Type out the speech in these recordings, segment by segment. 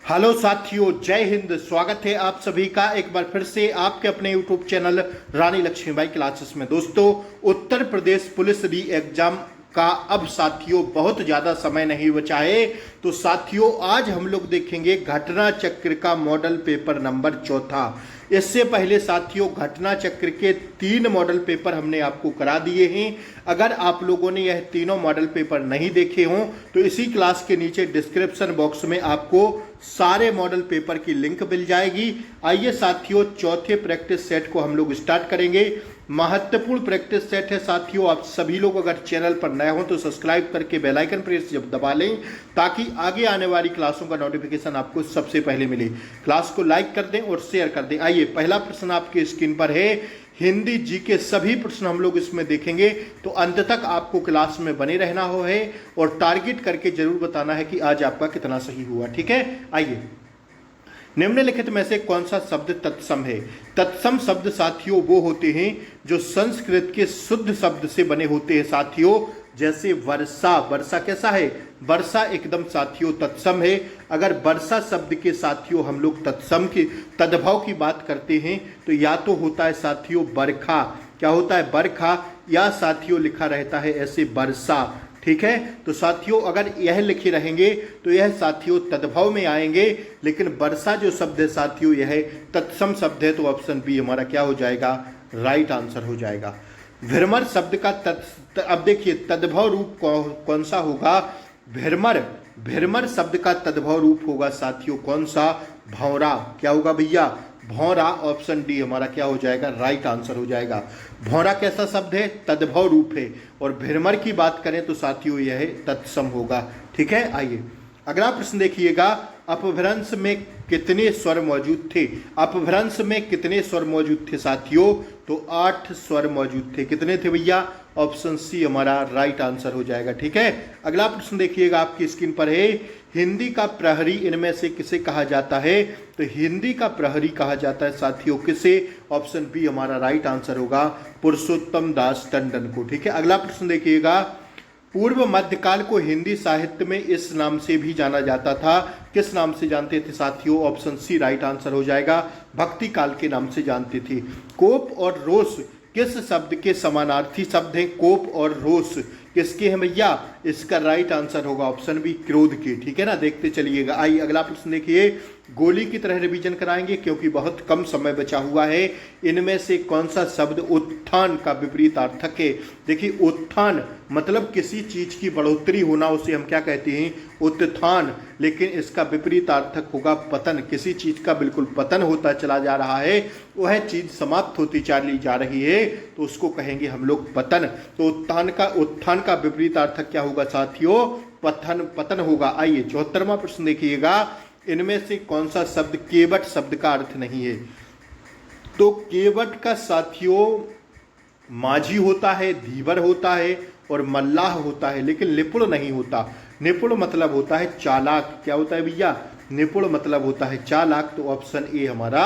Hello साथियों, जय हिंद। स्वागत है आप सभी का एक बार फिर से आपके अपने यूट्यूब चैनल रानी लक्ष्मीबाई क्लासेस में। दोस्तों, उत्तर प्रदेश पुलिस री एग्जाम का अब साथियों बहुत ज़्यादा समय नहीं बचा है। तो साथियों, आज हम लोग देखेंगे घटना चक्र का मॉडल पेपर नंबर 4। इससे पहले साथियों घटना चक्र के 3 मॉडल पेपर हमने आपको करा दिए हैं। अगर आप लोगों ने यह तीनों मॉडल पेपर नहीं देखे हों तो इसी क्लास के नीचे डिस्क्रिप्शन बॉक्स में आपको सारे मॉडल पेपर की लिंक मिल जाएगी। आइए साथियों, चौथे प्रैक्टिस सेट को हम लोग स्टार्ट करेंगे। महत्वपूर्ण प्रैक्टिस सेट है साथियों। आप सभी लोग अगर चैनल पर नए हो तो सब्सक्राइब करके बेल आइकन प्रेस दबा लें ताकि आगे आने वाली क्लासों का नोटिफिकेशन आपको सबसे पहले मिले। क्लास को लाइक कर दें और शेयर कर दें। आइए, पहला प्रश्न आपकी स्क्रीन पर है। हिंदी जी के सभी प्रश्न हम लोग इसमें देखेंगे, तो अंत तक आपको क्लास में बने रहना हो है और टारगेट करके जरूर बताना है कि आज आपका कितना सही हुआ। ठीक है, आइए। निम्नलिखित में से कौन सा शब्द तत्सम है? तत्सम शब्द साथियों वो होते हैं जो संस्कृत के शुद्ध शब्द से बने होते हैं साथियों। जैसे वर्षा, वर्षा कैसा है? वर्षा एकदम साथियों तत्सम है। अगर वर्षा शब्द के साथियों हम लोग तत्सम की तद्भव की बात करते हैं तो या तो होता है साथियों बरखा, क्या होता है? बरखा, या साथियों लिखा रहता है ऐसे वर्षा। ठीक है, तो साथियों अगर यह लिखे रहेंगे तो यह साथियों तद्भव में आएंगे, लेकिन वर्षा जो शब्द है साथियों यह तत्सम शब्द है। तो ऑप्शन बी हमारा क्या हो जाएगा? राइट आंसर हो जाएगा। भ्रमर शब्द का अब देखिए तद्भव रूप कौन सा होगा? भ्रमर, भ्रमर शब्द का तद्भव रूप होगा साथियों कौन सा? भौरा। क्या होगा भैया? भौरा। ऑप्शन डी हमारा क्या हो जाएगा? राइट आंसर हो जाएगा। भौरा कैसा शब्द है? तद्भव रूप है। और भ्रमर की बात करें तो साथियों यह तत्सम होगा। ठीक है, आइए अगला प्रश्न देखिएगा। अपभ्रंश में कितने स्वर मौजूद थे? अपभ्रंश में कितने स्वर मौजूद थे साथियों? तो 8 स्वर मौजूद थे। कितने थे भैया? ऑप्शन सी हमारा राइट आंसर हो जाएगा। ठीक है, अगला प्रश्न देखिएगा आपकी स्क्रीन पर है। हिंदी का प्रहरी इनमें से किसे कहा जाता है? तो हिंदी का प्रहरी कहा जाता है साथियों किसे? ऑप्शन बी हमारा राइट आंसर होगा पुरुषोत्तम दास टंडन को। ठीक है, अगला प्रश्न देखिएगा। पूर्व मध्यकाल को हिंदी साहित्य में इस नाम से भी जाना जाता था। किस नाम से जानते थे साथियों? ऑप्शन सी राइट आंसर हो जाएगा। भक्ति काल के नाम से जानते थे। कोप और रोष किस शब्द के समानार्थी शब्द हैं? कोप और रोष किसके हैं भैया? इसका राइट आंसर होगा ऑप्शन बी क्रोध के। ठीक है ना, देखते चलिएगा। आइए अगला प्रश्न देखिए। गोली की तरह रिवीजन कराएंगे क्योंकि बहुत कम समय बचा हुआ है। इनमें से कौन सा शब्द उत्थान का विपरीतार्थक है? देखिए, उत्थान मतलब किसी चीज की बढ़ोतरी होना, उसे हम क्या कहते हैं? उत्थान। लेकिन इसका विपरीतार्थक होगा पतन। किसी चीज का बिल्कुल पतन होता चला जा रहा है, वह चीज समाप्त होती चली जा रही है, तो उसको कहेंगे हम लोग पतन। तो उत्थान का विपरीतार्थक क्या होगा साथियों? पतन होगा। आइए 74वां प्रश्न देखिएगा। इनमें से कौन सा शब्द केवट शब्द का अर्थ नहीं है? तो केवट का साथियों माझी होता है, धीवर होता है और मल्लाह होता है, लेकिन निपुण नहीं होता। निपुण मतलब होता है चालाक। क्या होता है भैया? निपुण मतलब होता है चालाक। तो ऑप्शन ए हमारा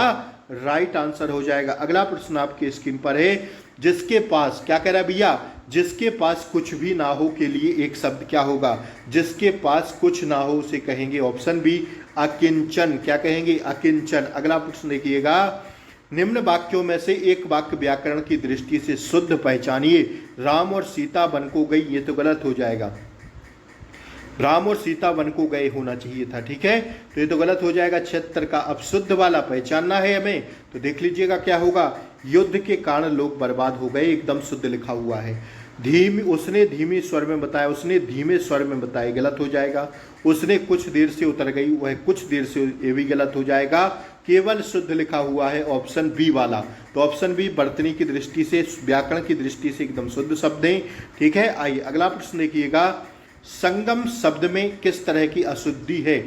राइट आंसर हो जाएगा। अगला प्रश्न आपके स्क्रीन पर है। जिसके पास, क्या कह रहा है भैया? जिसके पास कुछ भी ना हो के लिए एक शब्द क्या होगा? जिसके पास कुछ ना हो उसे कहेंगे ऑप्शन बी अकिंचन। क्या कहेंगे? अकिंचन। अगला प्रश्न देखिएगा। निम्न वाक्यों में से एक वाक्य व्याकरण की दृष्टि से शुद्ध पहचानिए। राम और सीता वन को गई, ये तो गलत हो जाएगा। राम और सीता वन को गए होना चाहिए था। ठीक है, तो ये तो गलत हो जाएगा। 76 का अब शुद्ध वाला पहचानना है हमें, तो देख लीजिएगा क्या होगा। युद्ध के कारण लोग बर्बाद हो गए, एकदम शुद्ध लिखा हुआ है। उसने धीमी स्वर में बताया, उसने धीमे स्वर में बताया, गलत हो जाएगा। उसने कुछ देर से उतर गई, वह कुछ देर से, ये भी गलत हो जाएगा। केवल शुद्ध लिखा हुआ है ऑप्शन बी वाला। तो ऑप्शन बी वर्तनी की दृष्टि से, व्याकरण की दृष्टि से एकदम शुद्ध शब्द है। ठीक है, आइए अगला प्रश्न देखिएगा। संगम शब्द में किस तरह की अशुद्धि है?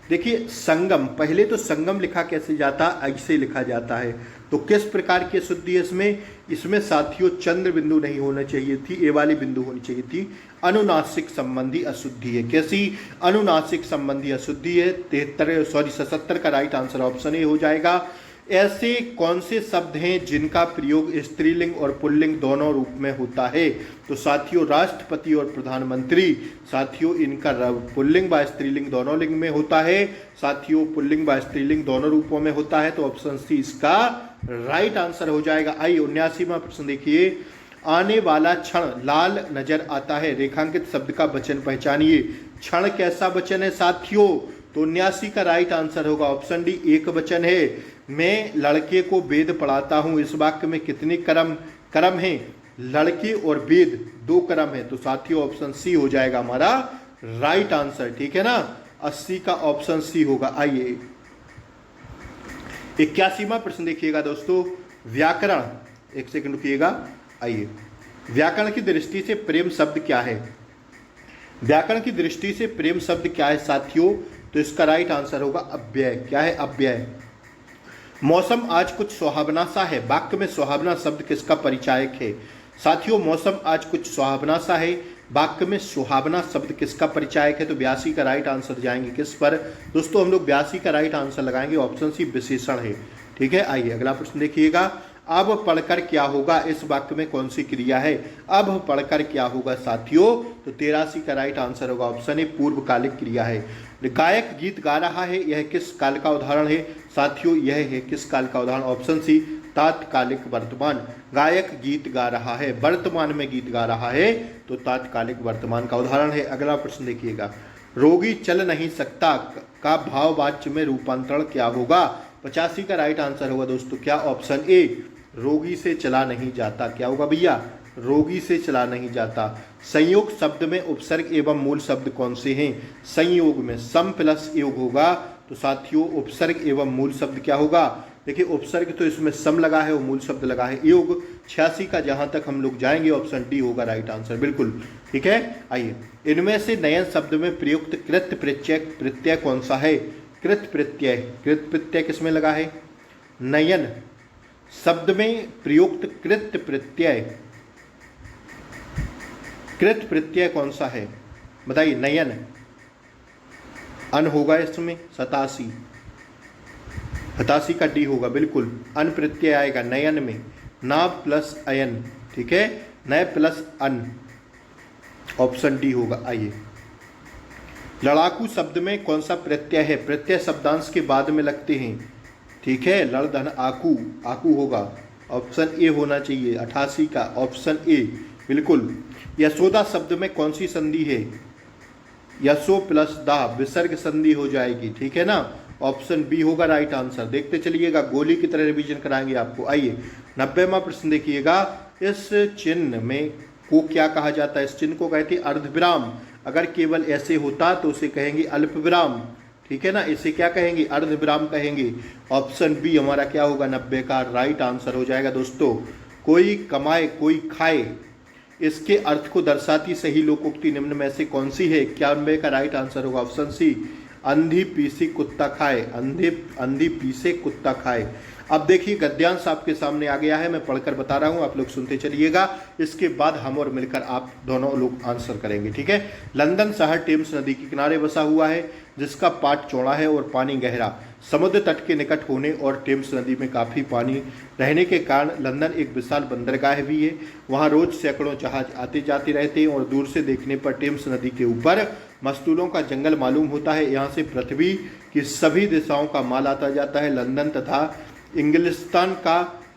देखिए, संगम, पहले तो संगम लिखा कैसे जाता? ऐसे लिखा जाता है। तो किस प्रकार की अशुद्धि है इसमें? इसमें साथियों चंद्र बिंदु नहीं होना चाहिए थी, ए वाली बिंदु होनी चाहिए थी। अनुनासिक संबंधी अशुद्धि है। कैसी? अनुनासिक संबंधी अशुद्धि है। 77 का राइट आंसर ऑप्शन ए हो जाएगा। ऐसे कौन से शब्द हैं जिनका प्रयोग स्त्रीलिंग और पुल्लिंग दोनों रूप में होता है? तो साथियों राष्ट्रपति और प्रधानमंत्री, साथियों इनका पुल्लिंग व स्त्रीलिंग दोनों लिंग में होता है। साथियों पुल्लिंग व स्त्रीलिंग दोनों रूपों में होता है, तो ऑप्शन सी इसका राइट आंसर हो जाएगा। आइए 79वां प्रश्न देखिए। आने वाला क्षण लाल नजर आता है, रेखांकित शब्द का वचन पहचानिए। क्षण कैसा वचन है साथियों? तो 79 का राइट आंसर होगा ऑप्शन डी, एक वचन है। मैं लड़के को वेद पढ़ाता हूं, इस वाक्य में कितने कर्म हैं? लड़के और वेद 2 कर्म है, तो साथियों ऑप्शन सी हो जाएगा हमारा राइट आंसर। ठीक है ना, 80 का ऑप्शन सी होगा। आइए 81वां प्रश्न देखिएगा दोस्तों। व्याकरण, एक सेकंड रुकिएगा। आइए, व्याकरण की दृष्टि से प्रेम शब्द क्या है? व्याकरण की दृष्टि से प्रेम शब्द क्या है साथियों? तो इसका राइट आंसर होगा अव्यय। क्या है? अव्यय। मौसम आज कुछ सुहावना सा है, वाक्य में सुहावना शब्द किसका परिचायक है? साथियों मौसम आज कुछ सुहावना सा है, वाक्य में सुहावना शब्द किसका परिचायक है? तो 82 का राइट आंसर जाएंगे किस पर दोस्तों? हम लोग 82 का राइट आंसर लगाएंगे, ऑप्शन सी विशेषण है। ठीक है, आइए अगला प्रश्न देखिएगा। अब पढ़कर क्या होगा, इस वाक्य में कौन सी क्रिया है? अब पढ़कर क्या होगा साथियों? तो 83 का राइट आंसर होगा ऑप्शन ए, पूर्वकालिक क्रिया है। गायक गीत गा रहा है, यह किस काल का उदाहरण है? साथियों यह है किस काल का उदाहरण? ऑप्शन सी, तात्कालिक वर्तमान। गायक गीत गा रहा है, वर्तमान में गीत गा रहा है, तो तात्कालिक वर्तमान का उदाहरण है। अगला प्रश्न देखिएगा। रोगी चल नहीं सकता का भाववाच्य में रूपांतरण क्या होगा? 85 का राइट आंसर होगा दोस्तों क्या? ऑप्शन ए, रोगी से चला नहीं जाता। क्या होगा भैया? रोगी से चला नहीं जाता। संयोग शब्द में उपसर्ग एवं मूल शब्द कौन से हैं? संयोग में सम प्लस योग होगा, तो साथियों उपसर्ग एवं मूल शब्द क्या होगा? देखिए उपसर्ग तो इसमें सम लगा है और मूल शब्द लगा है योग। 86 का जहां तक हम लोग जाएंगे ऑप्शन डी होगा राइट आंसर, बिल्कुल ठीक है। आइए, इनमें से नयन शब्द में प्रयुक्त कृत प्रत्यय कौन सा है? कृत प्रत्यय किसमें लगा है? नयन शब्द में प्रयुक्त कृत प्रत्यय कौन सा है बताइए? नयन, अन होगा इसमें 87 का डी होगा, बिल्कुल अन प्रत्यय आएगा नयन में, ना प्लस अयन, ठीक है, नय प्लस अन, ऑप्शन डी होगा। आइए, लड़ाकू शब्द में कौन सा प्रत्यय है? प्रत्यय शब्दांश के बाद में लगते हैं, ठीक है, लड़ धन आकू, आकू होगा, ऑप्शन ए होना चाहिए 88 का, ऑप्शन ए बिल्कुल। यशोदा शब्द में कौन सी संधि है? यशो प्लस दा, विसर्ग संधि हो जाएगी, ठीक है ना, ऑप्शन बी होगा राइट आंसर। देखते चलिएगा, गोली की तरह रिवीजन कराएंगे आपको। आइए 90वां प्रश्न देखिएगा। इस चिन्ह में को क्या कहा जाता है? इस चिन्ह को कहते हैं अर्धविराम। अगर केवल ऐसे होता तो उसे कहेंगे अल्प विराम, ठीक है ना, इसे क्या कहेंगे? अर्धविराम कहेंगे। ऑप्शन बी हमारा क्या होगा? 90 का राइट आंसर हो जाएगा दोस्तों। कोई कमाए कोई खाए, इसके अर्थ को दर्शाती सही लोकोक्ति निम्न में से कौन सी है? 91 का राइट आंसर होगा ऑप्शन सी, अंधी पीसी कुत्ता खाए, अंधी पीसे कुत्ता खाए। अब देखिए गद्यांश आपके सामने आ गया है, मैं पढ़कर बता रहा हूं, आप लोग सुनते चलिएगा, इसके बाद हम और मिलकर आप दोनों लोग आंसर करेंगे, ठीक है। लंदन शहर टेम्स नदी के किनारे बसा हुआ है, जिसका पाट चौड़ा है और पानी गहरा। समुद्र तट के निकट होने और टेम्स नदी में काफ़ी पानी रहने के कारण लंदन एक विशाल बंदरगाह भी है। वहाँ रोज सैकड़ों जहाज आते जाते रहते हैं और दूर से देखने पर टेम्स नदी के ऊपर मस्तूलों का जंगल मालूम होता है। यहाँ से पृथ्वी की सभी दिशाओं का माल आता जाता है। लंदन तथा इंग्लिस्तान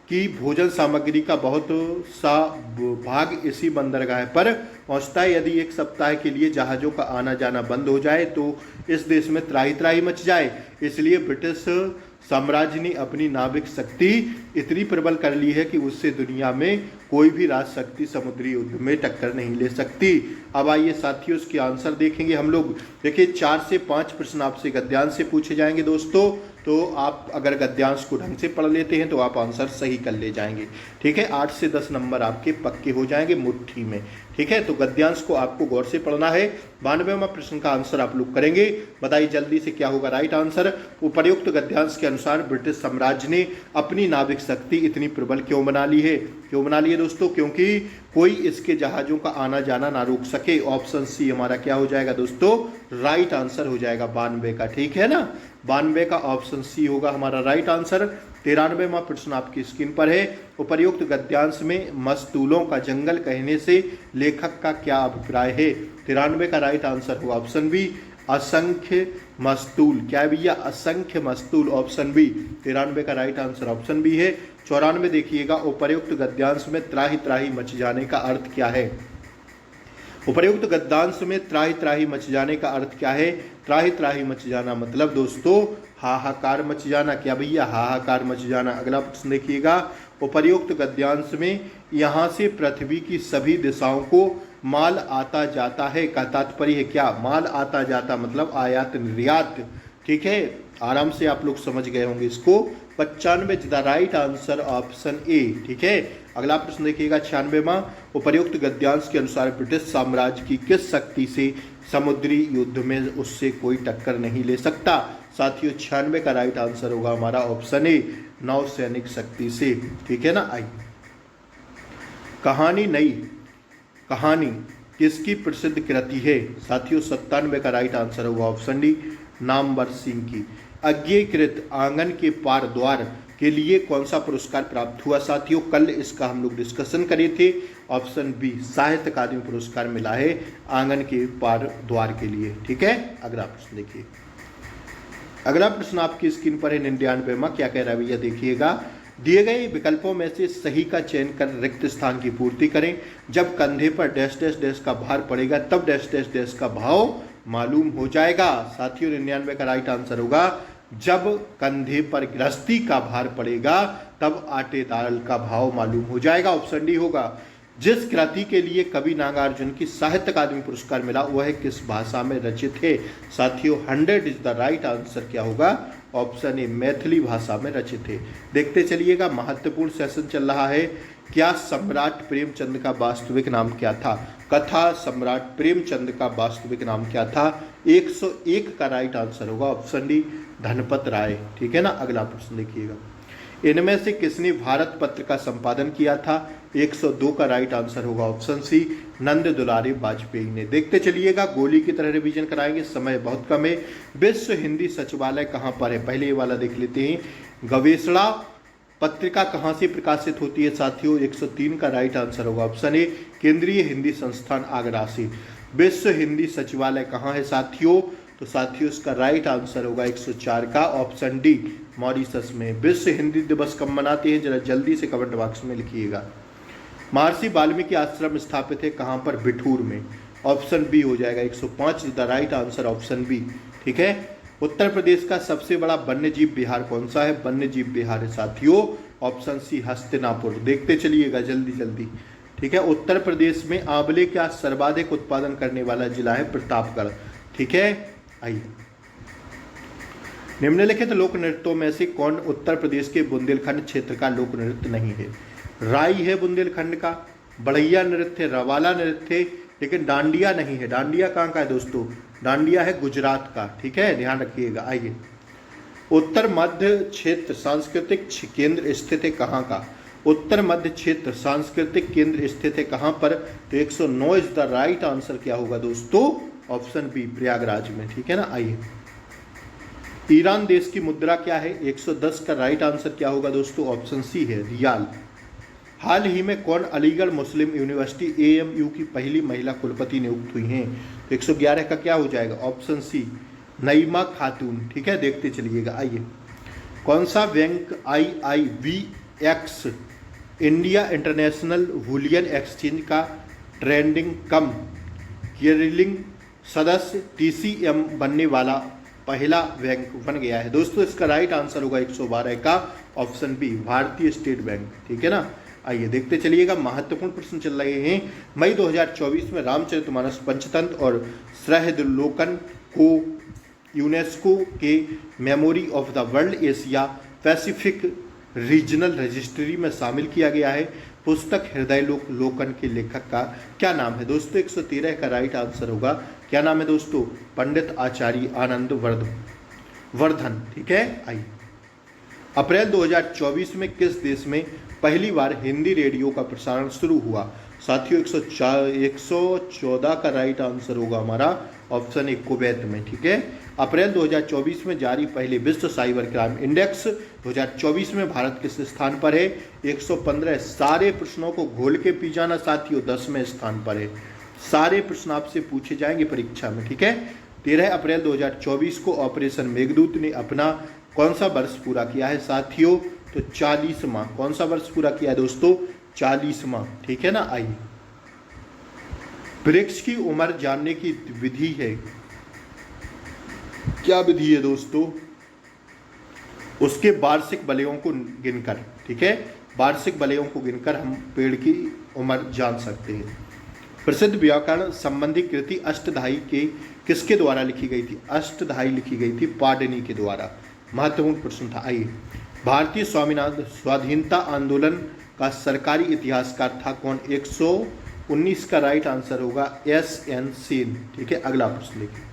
की भोजन सामग्री का बहुत सा भाग इसी बंदरगाह पर पहुंचता है। यदि एक सप्ताह के लिए जहाज़ों का आना जाना बंद हो जाए तो इस देश में त्राही त्राही मच जाए। इसलिए ब्रिटिश साम्राज्य ने अपनी नाविक शक्ति इतनी प्रबल कर ली है कि उससे दुनिया में कोई भी राजशक्ति समुद्री युद्ध में टक्कर नहीं ले सकती। अब आइए साथियों, इसके आंसर देखेंगे हम लोग। देखिए 4 से 5 प्रश्न आपसे गद्यांश से पूछे जाएंगे दोस्तों, तो आप अगर गद्यांश को ढंग से पढ़ लेते हैं तो आप आंसर सही कर ले जाएंगे, ठीक है। 8 से 10 नंबर आपके पक्के हो जाएंगे मुट्ठी में, ठीक है। तो गद्यांश को आपको गौर से पढ़ना है। 92वां प्रश्न का आंसर आप लोग करेंगे, बताइए जल्दी से क्या होगा राइट आंसर। उपर्युक्त गद्यांश के अनुसार ब्रिटिश साम्राज्य ने अपनी नाविक शक्ति इतनी प्रबल क्यों बना ली है? क्यों बना ली है दोस्तों? क्योंकि कोई इसके जहाजों का आना जाना ना रोक सके। ऑप्शन सी हमारा क्या हो जाएगा दोस्तों? राइट आंसर हो जाएगा 92 का, ठीक है ना। 92 का ऑप्शन सी होगा हमारा राइट आंसर। 93वां प्रश्न आपकी स्क्रीन पर है। उपर्युक्त गद्यांश में मस्तूलों का जंगल कहने से लेखक का क्या अभिप्राय है? 93 का राइट आंसर होगा ऑप्शन बी, असंख्य मस्तूल। क्या है भैया? असंख्य मस्तूल, ऑप्शन बी। 93 का राइट आंसर ऑप्शन बी है। 94 देखिएगा, उपर्युक्त गद्यांश में त्राही त्राही मच जाने का अर्थ क्या है? उपर्युक्त गद्यांश में त्राही त्राही मच जाने का अर्थ क्या है? त्राही त्राही मच जाना मतलब दोस्तों हाहाकार मच जाना। क्या भैया? हाहाकार मच जाना। अगला प्रश्न देखिएगा, उपर्युक्त गद्यांश में यहाँ से पृथ्वी की सभी दिशाओं को माल आता जाता है का तात्पर्य है क्या? माल आता जाता मतलब आयात निर्यात। ठीक है, आराम से आप लोग समझ गए होंगे इसको। 95 the right answer option A. ठीक है, अगला प्रश्न देखिएगा 96वां, उपर्युक्त गद्यांश के अनुसार ब्रिटिश साम्राज्य की किस शक्ति से समुद्री युद्ध में उससे कोई टक्कर नहीं ले सकता? साथियों 96 का राइट आंसर होगा हमारा ऑप्शन ए, नौसैनिक शक्ति से। ठीक है ना। आइए, कहानी नई कहानी किसकी प्रसिद्ध कृति है? साथियों 97 का राइट आंसर होगा ऑप्शन डी, नामवर सिंह की। अज्ञेयकृत आंगन के पार द्वार के लिए कौन सा पुरस्कार प्राप्त हुआ? साथियों कल इसका हम लोग डिस्कशन करे थे। ऑप्शन बी, साहित्य अकादमी पुरस्कार मिला है आंगन के पार द्वार के लिए। ठीक है, अगला प्रश्न देखिए। अगला प्रश्न आपकी स्क्रीन पर है 99वां। क्या कह रहा है भैया? देखिएगा, दिए गए विकल्पों में से सही का चयन कर रिक्त स्थान की पूर्ति करें। जब कंधे पर डैश डैश डैश का भार पड़ेगा तब डैश डैश डैश का भाव मालूम हो जाएगा। साथियों 99 का राइट आंसर होगा, जब कंधे पर गृहस्थी का भार पड़ेगा तब आटे दाल का भाव मालूम हो जाएगा, ऑप्शन डी होगा। जिस कृति के लिए कवि नागार्जुन की साहित्य अकादमी पुरस्कार मिला वह किस भाषा में रचित है? साथियों 100 इज द राइट आंसर क्या होगा? ऑप्शन ए, मैथिली भाषा में रचित है। देखते चलिएगा, महत्वपूर्ण सेशन चल रहा है। क्या सम्राट प्रेमचंद का वास्तविक नाम क्या था? कथा सम्राट प्रेमचंद का वास्तविक नाम क्या था? 101 का राइट आंसर होगा ऑप्शन डी, धनपत राय। ठीक है ना। अगला प्रश्न देखिएगा, इनमें से किसने भारत पत्र का संपादन किया था? 102 का राइट आंसर होगा ऑप्शन सी, नंद दुलारी वाजपेयी ने। देखते चलिएगा, गोली की तरह रिवीजन कराएंगे, समय बहुत कम है। विश्व हिंदी सचिवालय कहाँ पर है? पहले ये वाला देख लेते हैं। गवेषणा पत्रिका कहाँ से प्रकाशित होती है? साथियों 103 का राइट आंसर होगा ऑप्शन ए, केंद्रीय हिंदी संस्थान आगरा से। विश्व हिंदी सचिवालय कहाँ है साथियों? तो साथियों इसका राइट आंसर होगा 104 का ऑप्शन डी, मॉरिशस में। विश्व हिंदी दिवस कब मनाते हैं? जरा जल्दी से कमेंट बॉक्स में लिखिएगा। महर्षि वाल्मीकि आश्रम स्थापित है कहाँ पर? बिठूर में, ऑप्शन बी हो जाएगा। 105 the right answer option B. ठीक है, उत्तर प्रदेश का सबसे बड़ा वन्यजीव विहार कौन सा है? वन्यजीव विहार है साथियों ऑप्शन सी, हस्तिनापुर। देखते चलिएगा जल्दी जल्दी। ठीक है, उत्तर प्रदेश में आंवले का सर्वाधिक उत्पादन करने वाला जिला है प्रतापगढ़। ठीक है, आइए, निम्नलिखित लोक नृत्यों में से कौन उत्तर प्रदेश के बुंदेलखंड क्षेत्र का लोक नृत्य नहीं है? राई है बुंदेलखंड का, बढ़ैया नृत्य, रवाला नृत्य, लेकिन डांडिया नहीं है। डांडिया कहाँ का है दोस्तों? डांडिया है गुजरात का। ठीक है, ध्यान रखिएगा। आइए, उत्तर मध्य क्षेत्र सांस्कृतिक केंद्र स्थित है कहाँ का? उत्तर मध्य क्षेत्र सांस्कृतिक केंद्र स्थित है कहाँ पर? तो 109 इज द राइट आंसर क्या होगा दोस्तों? ऑप्शन बी, प्रयागराज में। ठीक है ना। आइए, ईरान देश की मुद्रा क्या है? 110 का राइट आंसर क्या होगा दोस्तों? ऑप्शन सी है, रियाल। हाल ही में कौन अलीगढ़ मुस्लिम यूनिवर्सिटी AMU की पहली महिला कुलपति नियुक्त हुई हैं? 111 का क्या हो जाएगा? ऑप्शन सी, नईमा खातून। ठीक है, देखते चलिएगा। आइए, कौन सा bank IIVX India international bullion exchange का ट्रेंडिंग कम क्लियरिंग सदस्य TCM बनने वाला पहला बैंक बन गया है? दोस्तों इसका राइट आंसर होगा 112 का ऑप्शन बी, भारतीय स्टेट बैंक। ठीक है ना। आइए देखते चलिएगा, महत्वपूर्ण प्रश्न चल रहे हैं। मई 2024 में रामचरितमानस पंचतंत्र और सहस्त्रावलोकन को यूनेस्को के memory of the world Asia Pacific regional registry में शामिल किया गया है। पुस्तक हृदयावलोकन के लेखक का क्या नाम है? दोस्तों 113 का राइट आंसर होगा, क्या नाम है दोस्तों? पंडित आचार्य आनंद वर्धन। ठीक है। आइए, अप्रैल 2024 में किस देश में पहली बार हिंदी रेडियो का प्रसारण शुरू हुआ? साथियों 114 का राइट आंसर होगा हमारा ऑप्शन ए, कुवैत में। ठीक है, अप्रैल 2024 में जारी पहले विश्व साइबर क्राइम इंडेक्स 2024 में भारत किस स्थान पर है? 115। सारे प्रश्नों को घोल के पी जाना साथियों, 10वें स्थान पर है। सारे प्रश्न आपसे पूछे जाएंगे परीक्षा में, ठीक है। 13 अप्रैल 2024 को ऑपरेशन मेघदूत ने अपना कौन सा वर्ष पूरा किया है साथियों? तो 40वां। कौन सा वर्ष पूरा किया है दोस्तों? 40वां, ठीक है ना। आइए, वृक्ष की उम्र जानने की विधि है। क्या विधि है दोस्तों? उसके वार्षिक वलयों को गिनकर, ठीक है, वार्षिक वलयों को गिनकर हम पेड़ की उम्र जान सकते हैं। प्रसिद्ध व्याकरण संबंधी कृति अष्टधाई के किसके द्वारा लिखी गई थी? अष्टधाई लिखी गई थी पाणिनि के द्वारा। महत्वपूर्ण प्रश्न था। आइए, भारतीय स्वाधीनता आंदोलन का सरकारी इतिहासकार था कौन? 119 का राइट आंसर होगा SN सेन, ठीक है। अगला प्रश्न देखिए,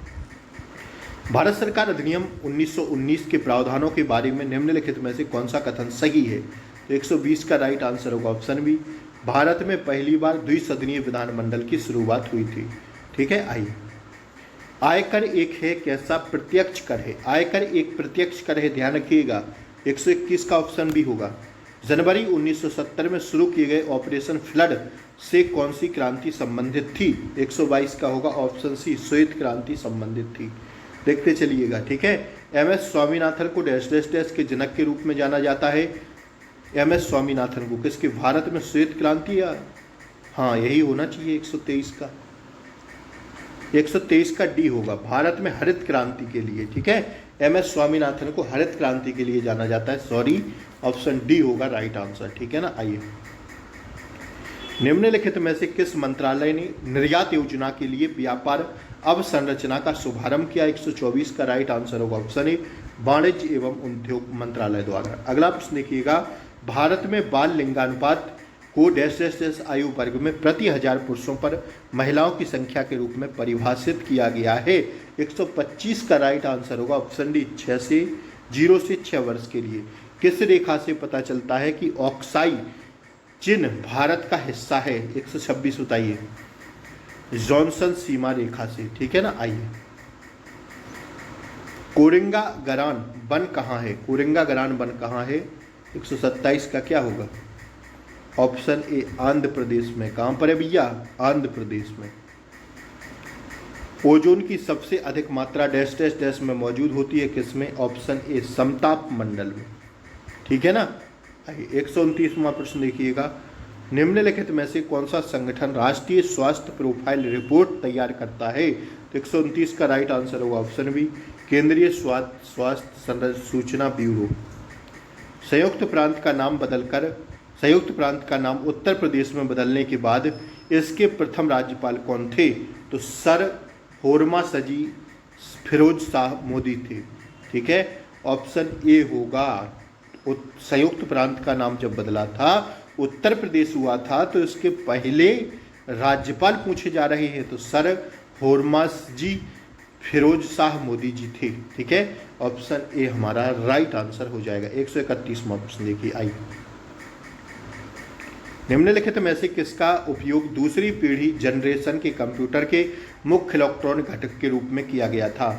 भारत सरकार अधिनियम 1919 के प्रावधानों के बारे में निम्नलिखित में से कौन सा कथन सही है? तो 120 का राइट आंसर होगा ऑप्शन बी। भारत में पहली बार द्विसदनीय विधानमंडल की शुरुआत हुई थी, ठीक है। आइए, आयकर एक है कैसा प्रत्यक्ष कर है? आयकर एक प्रत्यक्ष कर है, ध्यान रखिएगा। 121 का ऑप्शन बी होगा। जनवरी 1970 में शुरू किए गए ऑपरेशन फ्लड से कौन सी क्रांति संबंधित थी? 122 का होगा ऑप्शन सी, श्वेत क्रांति संबंधित थी। देखते चलिएगा, ठीक है। MS स्वामीनाथन को डैश डैश डैश के जनक के रूप में जाना जाता है। MS स्वामीनाथन को किसके? भारत में श्वेत क्रांति, या हाँ यही होना चाहिए 123 का। 123 का डी होगा, भारत में हरित क्रांति के लिए, ठीक है। MS स्वामीनाथन को हरित क्रांति के लिए जाना जाता है, सॉरी, ऑप्शन डी होगा राइट आंसर, ठीक है ना। आइए, निम्नलिखित में से किस मंत्रालय ने निर्यात योजना के लिए व्यापार अवसंरचना का शुभारंभ किया? 124 का राइट आंसर होगा ऑप्शन ए, वाणिज्य एवं उद्योग मंत्रालय द्वारा। अगला प्रश्न देखिएगा, भारत में बाल लिंगानुपात को डैश डैश डैश आयु वर्ग में प्रति 1000 पुरुषों पर महिलाओं की संख्या के रूप में परिभाषित किया गया है। 125 का राइट आंसर होगा ऑप्शन डी, 0 से 6 वर्ष के लिए। किस रेखा से पता चलता है कि ऑक्साई चिन्ह भारत का हिस्सा है? 126 बताइए। जॉनसन सीमा रेखा से, ठीक है ना। आइए, कोरिंगा गरान वन कहाँ है? कोरिंगा गरान वन कहाँ है? 127 का क्या होगा? ऑप्शन ए, आंध्र प्रदेश में। कहाँ पर है भैया? आंध्र प्रदेश में। ओजोन की सबसे अधिक मात्रा डैश डैश डैश में मौजूद होती है, किसमें? ऑप्शन ए, समताप मंडल में, ठीक है ना। आइए, 129वां प्रश्न देखिएगा, निम्नलिखित में से कौन सा संगठन राष्ट्रीय स्वास्थ्य प्रोफाइल रिपोर्ट तैयार करता है? तो 129 का राइट आंसर होगा ऑप्शन बी, केंद्रीय स्वास्थ्य सूचना ब्यूरो। संयुक्त प्रांत का नाम उत्तर प्रदेश में बदलने के बाद इसके प्रथम राज्यपाल कौन थे? तो सर होर्मासजी फिरोज शाह मोदी थे, ठीक है। ऑप्शन ए होगा। संयुक्त प्रांत का नाम जब बदला था, उत्तर प्रदेश हुआ था, तो इसके पहले राज्यपाल पूछे जा रहे हैं, तो सर होर्मासजी फिरोज शाह मोदी जी थे, ठीक है। ऑप्शन ए हमारा राइट आंसर हो जाएगा। 131वां प्रश्न देखिए। आइए, निम्नलिखित में से किसका उपयोग दूसरी पीढ़ी जनरेशन के कंप्यूटर के मुख्य इलेक्ट्रॉनिक घटक के रूप में किया गया था?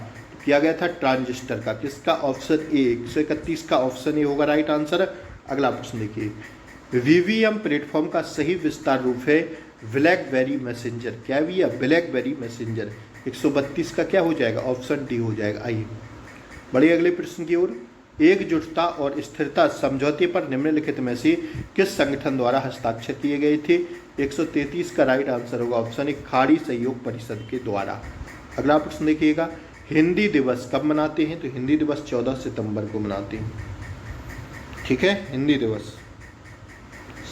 किया गया था ट्रांजिस्टर का। किसका? ऑप्शन ए, 131 का ऑप्शन ए होगा राइट आंसर। अगला प्रश्न देखिए, VVM प्लेटफॉर्म का सही विस्तार रूप है ब्लैकबेरी मैसेंजर। क्या भी है? Blackberry messenger. 132 का क्या हो जाएगा? ऑप्शन डी हो जाएगा। आइए बढ़िए अगले प्रश्न की ओर। एकजुटता और स्थिरता समझौते पर निम्नलिखित में से किस संगठन द्वारा हस्ताक्षर किए गए थे? 133 का राइट आंसर होगा ऑप्शन ए, खाड़ी सहयोग परिषद के द्वारा। अगला प्रश्न देखिएगा, हिंदी दिवस कब मनाते हैं? तो हिंदी दिवस 14 सितंबर को मनाते हैं, ठीक है। हिंदी दिवस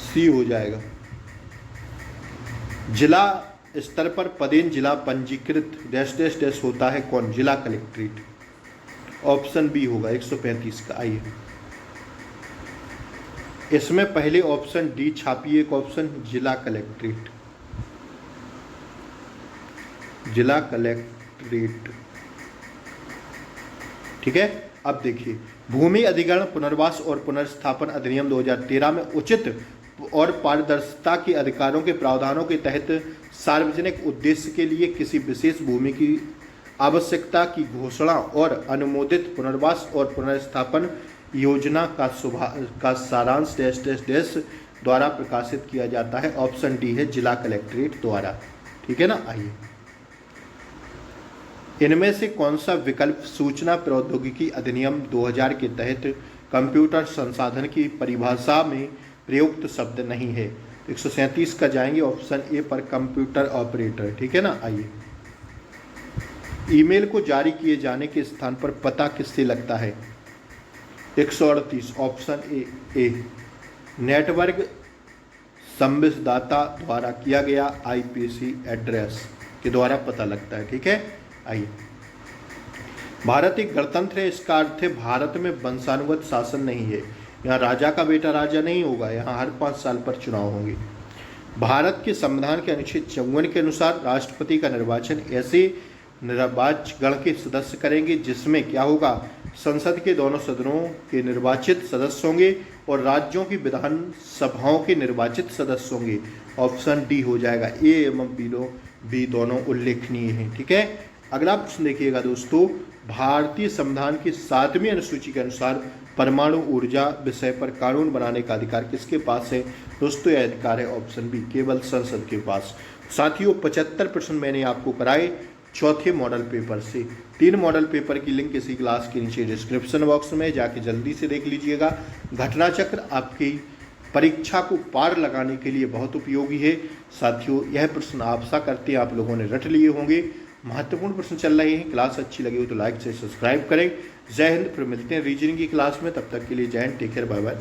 सी हो जाएगा। जिला स्तर पर पदेन जिला पंजीकृत डैश डैश डैश होता है कौन? जिला कलेक्ट्रेट। ऑप्शन बी होगा 135 का। आइए इसमें पहले ऑप्शन डी छापिए, एक ऑप्शन जिला कलेक्ट्रेट, जिला कलेक्ट्रेट, ठीक है। अब देखिए, भूमि अधिग्रहण पुनर्वास और पुनर्स्थापन अधिनियम 2013 में उचित और पारदर्शिता के अधिकारों के प्रावधानों के तहत सार्वजनिक उद्देश्य के लिए किसी विशेष भूमि की आवश्यकता की घोषणा और अनुमोदित पुनर्वास और पुनर्स्थापन योजना का सारांश डैश द्वारा प्रकाशित किया जाता है। ऑप्शन डी है जिला कलेक्ट्रेट द्वारा। ठीक है ना। आइए, इनमें से कौन सा विकल्प सूचना प्रौद्योगिकी अधिनियम 2000 के तहत कंप्यूटर संसाधन की परिभाषा में प्रयुक्त शब्द नहीं है? 137 का जाएंगे ऑप्शन ए पर, कंप्यूटर ऑपरेटर। ठीक है ना। आइए, ईमेल को जारी किए जाने के स्थान पर पता किससे लगता है? 138 ऑप्शन ए नेटवर्क संविदाता द्वारा किया गया आईपीसी एड्रेस के द्वारा पता लगता है। ठीक है। आइए, भारत एक गणतंत्र है, इसका अर्थ है भारत में वंशानुगत शासन नहीं है। यहाँ राजा का बेटा राजा नहीं होगा, यहाँ हर 5 साल पर चुनाव होंगे। भारत के संविधान के अनुच्छेद 54 के अनुसार राष्ट्रपति का निर्वाचन ऐसे निर्वाचक गण के सदस्य करेंगे जिसमें क्या होगा, संसद के दोनों सदनों के निर्वाचित सदस्य होंगे और राज्यों की विधानसभाओं के निर्वाचित सदस्य होंगे। ऑप्शन डी हो जाएगा। ए एवं बी दोनों उल्लेखनीय हैं। ठीक है। अगला प्रश्न देखिएगा दोस्तों, भारतीय संविधान की 7वीं अनुसूची के अनुसार परमाणु ऊर्जा विषय पर कानून बनाने का अधिकार किसके पास है? दोस्तों यह अधिकार है ऑप्शन बी, केवल संसद के पास। साथियों 75 प्रश्न मैंने आपको कराए चौथे मॉडल पेपर से। 3 मॉडल पेपर की लिंक इसी क्लास के नीचे डिस्क्रिप्शन बॉक्स में जाके जल्दी से देख लीजिएगा। घटना चक्र आपकी परीक्षा को पार लगाने के लिए बहुत उपयोगी है। साथियों यह प्रश्न आशा करते हैं आप लोगों ने रट लिए होंगे। महत्वपूर्ण प्रश्न चल रहे हैं। क्लास अच्छी लगी हो तो लाइक से सब्सक्राइब करें। जय हिंद। फिर मिलते हैं रीजनिंग की क्लास में, तब तक के लिए जय हिंद, टेक केयर, बाय बाय।